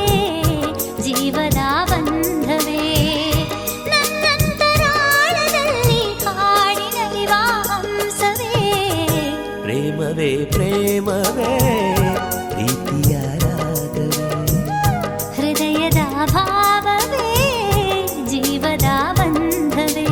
ಜೀವದ ಬಂಧವೇ ಪ್ರೇಮವೇ ಪ್ರೇಮವೇ ಪ್ರೀತಿಯ ರಾಗವೇ ಹೃದಯದ ಭಾವವೇ ಜೀವದ ಬಂಧವೇ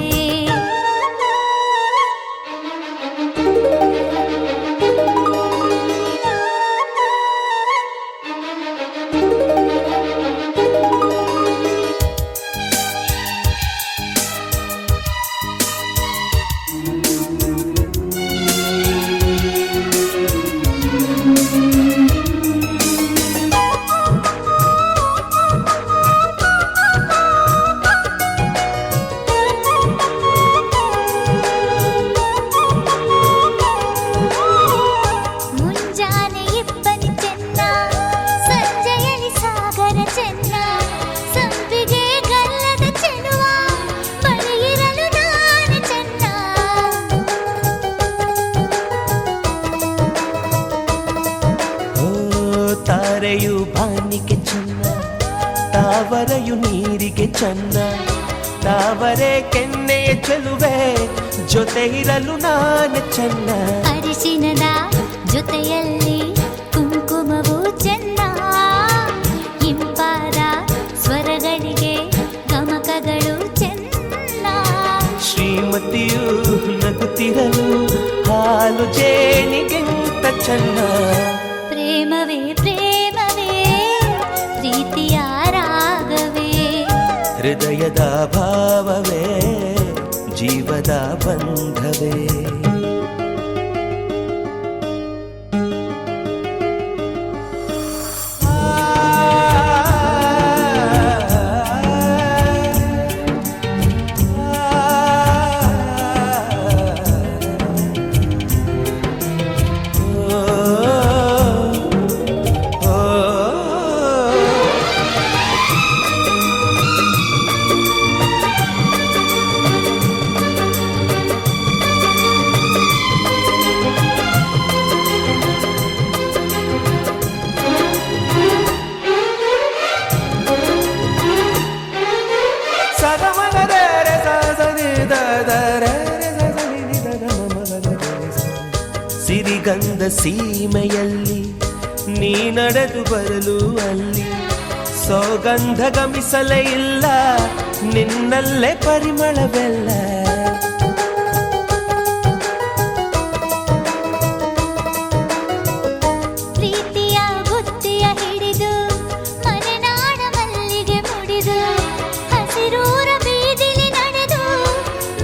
ತಾರೆಯು ಬಾನಿಗೆ ಚೆನ್ನ ತಾವರೆಯು ನೀರಿಗೆ ಚೆನ್ನ ತಾವರೆ ಕೆನ್ನೆಯ ಚೆಲುವೆ ಜೊತೆ ಇರಲು ನಾನು ಚೆನ್ನ ಅರಿಶಿನದ ಜೊತೆಯಲ್ಲಿ ಕುಂಕುಮವು ಚೆನ್ನ ಇಂಪಾದ ಸ್ವರಗಳಿಗೆ ಗಮಕಗಳು ಚೆನ್ನ ಶ್ರೀಮತಿಯು ನಗುತ್ತಿರಲು ಹಾಲು ಜೇನಿಗಿಂತ ಚೆನ್ನ ಪ್ರೇಮವೇ ಪ್ರೇಮವೇ ಪ್ರೀತಿಯ ರಾಗವೇ ಹೃದಯದ ಭಾವವೇ ಜೀವದ ಬಂಧವೇ ಸಿರಿಗಂಧ ಸೀಮೆಯಲ್ಲಿ ನೀ ನಡೆದು ಬರಲು ಅಲ್ಲಿ ಸೌಗಂಧ ಗಮಿಸಲೇ ಇಲ್ಲ ನಿನ್ನಲ್ಲೇ ಪರಿಮಳವೆಲ್ಲ ಪ್ರೀತಿಯ ಬುತ್ತಿಯ ಹಿಡಿದು ಮಲೆನಾಡ ಮಲ್ಲಿಗೆ ಮುಡಿದು ಹಸಿರೂರ ಬೀದಿಲಿ ನಡೆದು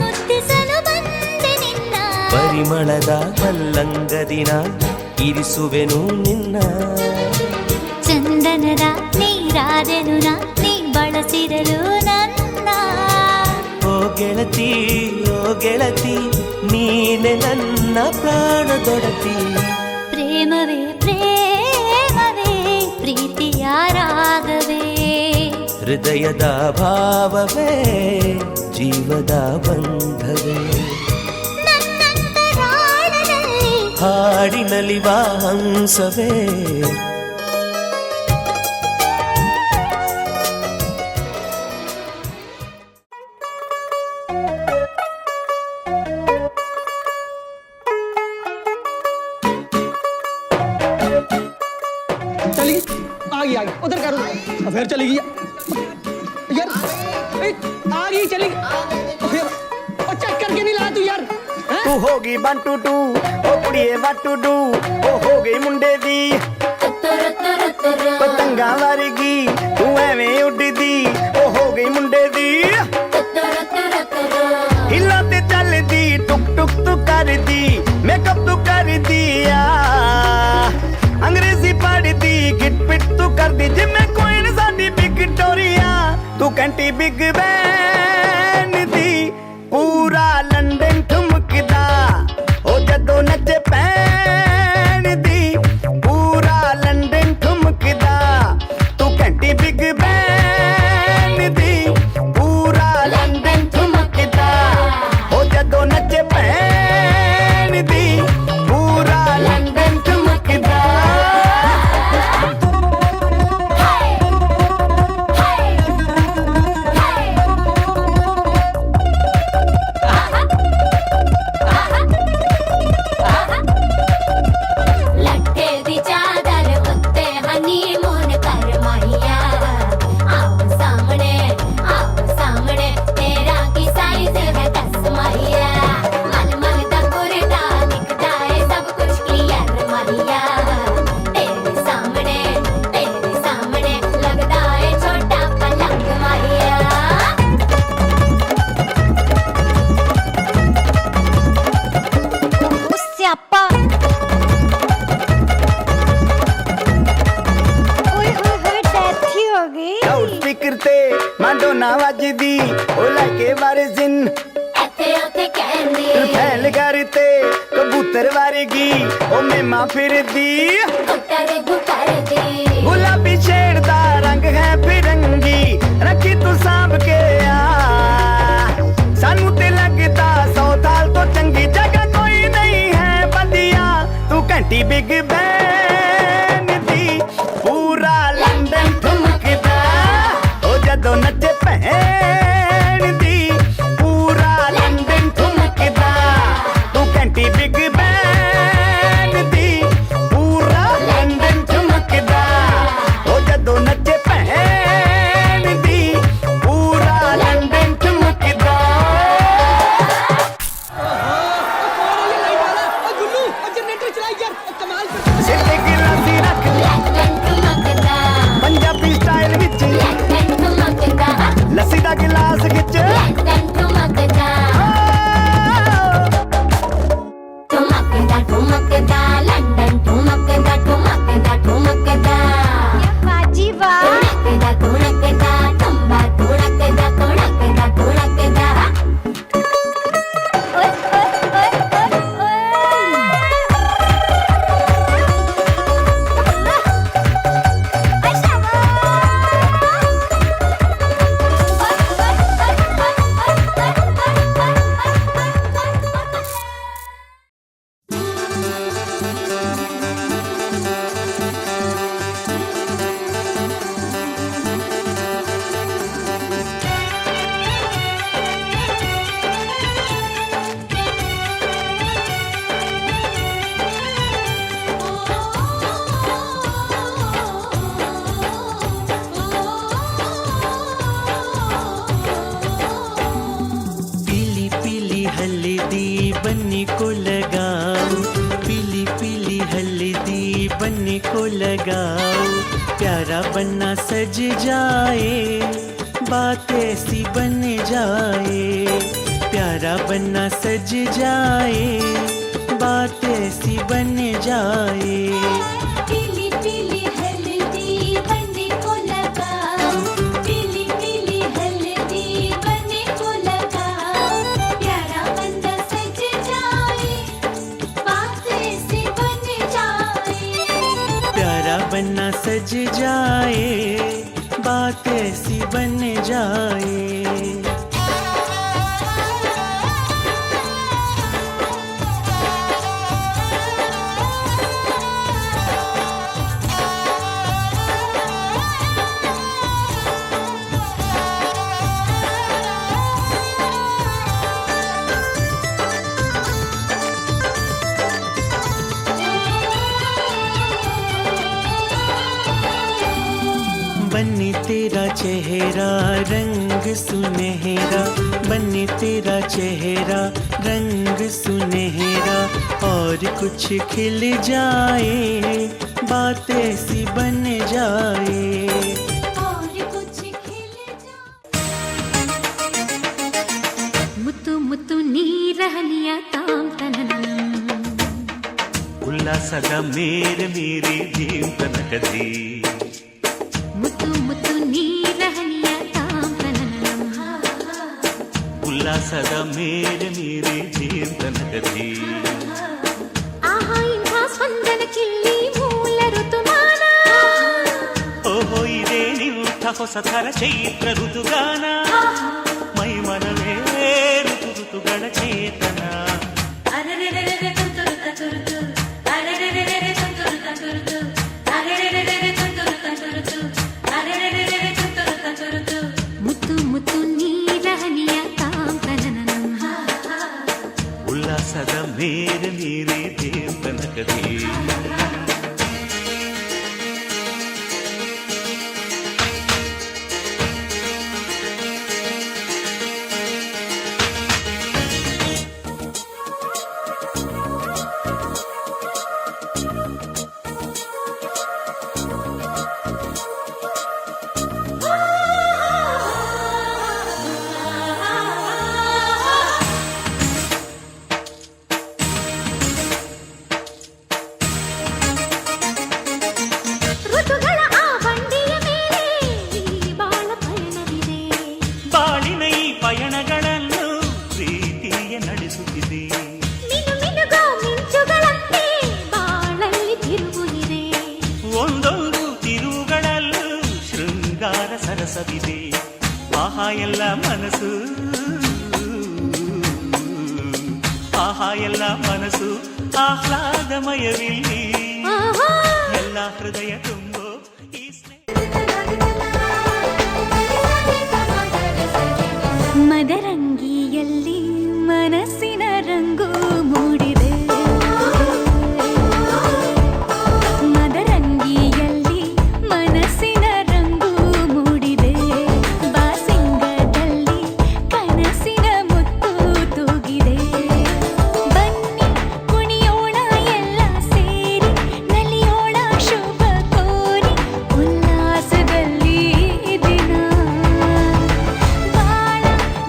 ಮುತ್ತಿಸಲು ಬಂದೆ ನಿನ್ನ ಪರಿಮಳದ ಮಲ್ಲಂಗದಿನ ಇರಿಸುವೆನು ನಿನ್ನ ಚಂದನದ ನೀರಾದೆನು ನೀ ಬಳಸಿರಲು ನನ್ನ ಓ ಗೆಳತಿ ನೀನೆ ನನ್ನ ಪ್ರಾಣದೊಡತಿ ಪ್ರೇಮವೇ ಪ್ರೇಮವೇ ಪ್ರೀತಿಯ ರಾಗವೇ ಹೃದಯದ ಭಾವವೇ ಜೀವದ ಬಂಧವೇ ನನ್ನಂತರಾಳದಲ್ಲಿ ಹಾಡಿನಲಿವ ಹಂಸವೇ चली आ गई उधर करो फिर चली गई यार आ गई चली फिर और चेक करके नहीं लाया तू यार तू होगी 1 2 2 ओ कुड़िए 1 2 2 ओ हो गई मुंडे दी पतंगा वर्गी तू एवें उड़दी ओ हो गई मुंडे दी हिला ते चलदी टुक टुक तू करदी मेकअप तू कर दिया अंग्रेजी पढ़दी गिट पिट तू कर दी जिम्मे कोई न साडी विक्टोरिया तू कंटी बिग बैन दी पूरा लंदन ठुमकदा ओ जदों नचे पैन दी पूरा लंदन ठुमकदा तू कंटी बिग बैन दी पूरा लंदन ठुमकदा ओ जदों नचे पैन दी पूरा लंदन ठुमकदा लट्टे दी चादर उत्ते हनीमून कर माहिया आओ सामने तेरा की साइज है 10 माहिया मन मन दा कुर्ता दिखदा है सब कुछ क्लियर माहिया तेरे सामने लगदा है छोटा पलंग माहिया स्यापा ओए होए डेथ ही हो गई लाउड स्पीकर ते मांडोना वजदी ओ लाके वारिजिन एथे ओथे कहंदी फैल करते कबूतर वारगी ओ मेमा फिरदी गुटर दी गुलाबी शेड दा रंग है फिरंगी रखी तू सांभ के आ सानू ते लगदा 100 साल तो चंगी जगह कोई नहीं है बंदिया तू घंटी बिग बैन दी पूरा लंदन ठुमकदा ओ जदों नचे भैन दी पूरा लंदन ठुमकदा तू घंटी बिग बैन दी पूरा लंदन ठुमकदा ओ जदों नचे भैन दी पूरा लंदन ठुमकदा गुल्लू जनरेटर चलाई यार कमाल सिर ते गिलासी रख पंजाबी स्टाइल विच लस्सी दा गिलास खिच ठुमकदा लंदन ठुमकदा बाजी वाह ठुमकदा तुम्बा ठुमकदा ओए पीली पीली हल्दी बन्नी को लगाओ पीली पीली हल्दी बन्नी को लगाओ प्यारा बन्ना सज जाए बात ऐसी बन जाए प्यारा बन्ना सज जाए बात ऐसी बन जाए पीली पीली हल्दी बनने को लगाओ पीली पीली हल्दी बनने को लगाओ प्यारा बंदा सज जाए बात ऐसी बन जाए प्यारा बन्ना सज जाए बातें सी बन जाए। बन्नी तेरा चेहरा रंग सुनहरा, बन्नी तेरा चेहरा रंग सुनहरा, और कुछ खिल जाए, बातें सी बन जाए। और कुछ खिल ಮುತ್ತು ಮುತ್ತು ನೀರಹನಿಯ ತಾಮ್ ತನನಂ ಉಲ್ಲಾಸದ ಮೇರೆ ಮೇರೆ ಜೀವನಕದಿ ಮುತ್ತು ಮುತ್ತು ನೀರಹನಿಯ ತಾಮ್ ತನನಂ ಉಲ್ಲಾಸದ ಮೇರೆ ಮೇರೆ ಜೀವನಕದಿ ಆಹಾ ಇಂಥ ಸ್ಪಂದನ ಕಿಲ್ಲಿ ಮೂಲ ಋತುಮಾನ ಓಹೋ ಇದೇ ನಿಂಥ ಹೊಸ ಥರ ಚೈತ್ರ ಋತುಗಾನ ಮೈ ಮನವೇ ಋತು ಋತುಗಳ ಚೇತನ ಮುತ್ತು ಮುತ್ತು ನೀರಹನಿಯ ತಾಮ್ ತನನಂ ಉಲ್ಲಾಸದ ಮೇರೆ ಮೇರೆ ದೇವನಕದಿ ಋತುಗಳ ಆ ಬಂಡಿಯ ಮೇಲೆ ಈ ಬಾಳ ಪಯಣವಿದೆ ಬಾಳಿನ ಈ ಪಯಣಗಳನ್ನು ಪ್ರೀತಿಯ ನಡೆಸುತ್ತಿದೆ ಮಿನು ಮಿನುಗೋ ಮಿಂಚುಗಳಂತೆ ಬಾಳಲ್ಲಿ ತಿರುವು ಇದೆ ಒಂದೊಂದು ತಿರುವುಗಳಲ್ಲೂ ಶೃಂಗಾರ ಸರಸವಿದೆ ಆಹಾ ಎಲ್ಲ ಮನಸ್ಸು ಆಹಾ ಎಲ್ಲ ಮನಸ್ಸು ಆಹ್ಲಾದಮಯವಿಲ್ಲಿ ಆಹಾ ಎಲ್ಲ ಹೃದಯ ತುಂಬೋ ಈ ಮದರಂಗಿಯಲ್ಲಿ ಮನಸ್ಸಿನ ರಂಗು ಮೂಡಿದೆ ಮದರಂಗಿಯಲ್ಲಿ ಮನಸ್ಸಿನ ರಂಗು ಮೂಡಿದೆ ಬಾಸಿಂಗದಲ್ಲಿ ಕನಸಿನ ಮುತ್ತು ತೂಗಿದೆ ಬನ್ನಿ ಕುಣಿಯೋಣ ಎಲ್ಲ ಸೇರಿ ನಲಿಯೋಣ ಶುಭ ಕೋರಿ ಉಲ್ಲಾಸದಲ್ಲಿ ದಿನ ಬಾಳ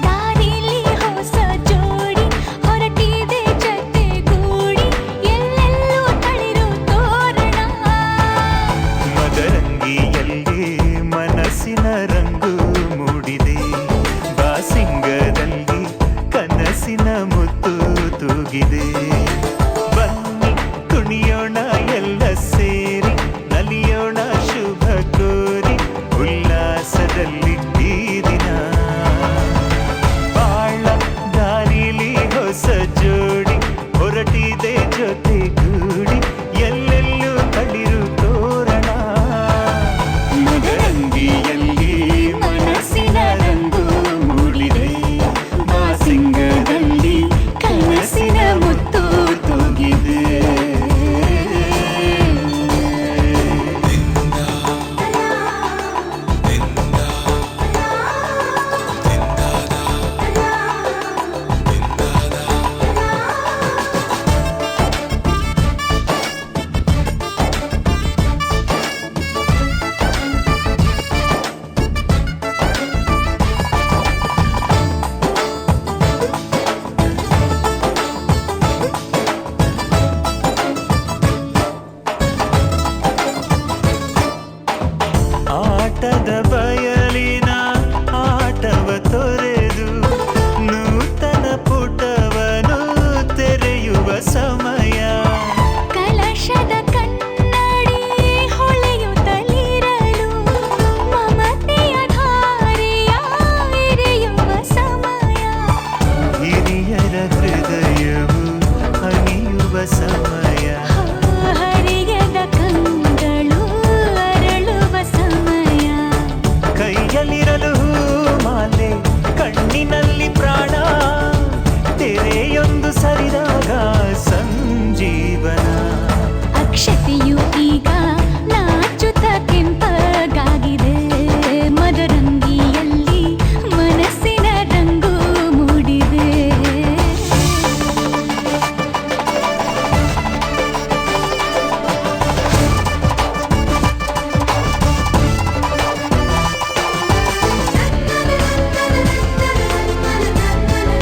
ದಾರಿಲಿ ಹೊಸ ಜೋಡಿ ಹೊರಟಿದೆ ಜೊತೆಗೂಡಿ ಎಲ್ಲೆಲ್ಲೂ ತಳಿರು ತೋರಣ ಮದರಂಗಿಯಲ್ಲಿ ಮನಸ್ಸಿನ ರಂಗು ಮೂಡಿದೆ ಬಾಸಿಂಗದಲ್ಲಿ ಕನಸಿನ ಮುತ್ತು ತೂಗಿದೆ ಬನ್ನಿ ಕುಣಿಯೋಣ ಎಲ್ಲ ಸೇರಿ ನಲಿಯೋಣ ಶುಭ ಕೋರಿ ಉಲ್ಲಾಸದಲ್ಲಿ ಈ ದಿನ ಬಾಳ ದಾರಿಲಿ ಹೊಸ ಜೋಡಿ ಹೊರಟಿದೆ ಜೊತೆಗೂಡಿ ಎಲ್ಲೆಲ್ಲೂ ತಳಿರು ತೋರಣ ಮದರಂಗಿಯಲ್ಲಿ ಮನಸ್ಸಿನ ರಂಗು ಮೂಡಿದೆ ಬಾಸಿಂಗದಲ್ಲಿ ಕನಸಿನ ಮುತ್ತು ತೂಗಿದೆ ಆಟದ ಬಯ